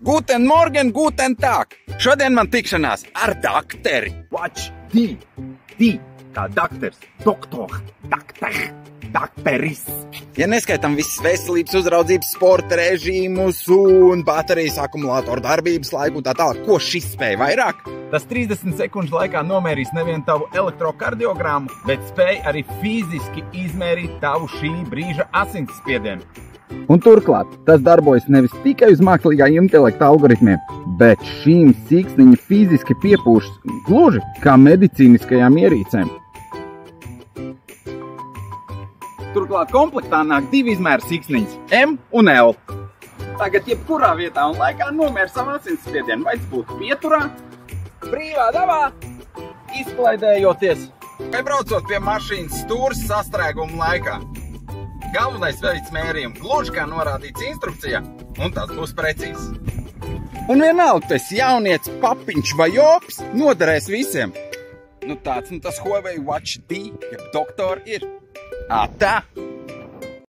Guten Morgen, guten Tag! Šodien man tikšanās ar dakteri. Watch D, kā dakters, dakteris. Ja neskaitam visas veselības uzraudzības, sporta režīmus un baterijas akumulātoru darbības laiku un tā tālāk, ko šis spēja vairāk? Tas 30 sekundžu laikā nomērīs nevien tavu elektrokardiogrammu, bet spēj arī fiziski izmērīt tavu šī brīža asinsspiedienu. Un turklāt, tas darbojas nevis tikai uz mākslīgā intelekta algoritmiem, bet šīm siksniņi fiziski piepūšas gluži kā medicīniskajām ierīcēm. Turklāt komplektā nāk divi izmēra siksniņas, M un L. Tagad jebkurā vietā un laikā nomēr savu asinsspiedienu, vai tas būtu pieturā, brīvā dabā, izklaidējoties, Vai braucot pie mašīnas stūres sastrēguma laikā. Galvenais veids mērījumu gluži kā norādīts instrukcijā, un tas būs precīzs. Un vienalga, tas jaunietis, papiņš vai jops, noderēs visiem. Nu tāds, tas Huawei Watch D, jeb doktori ir. Tā!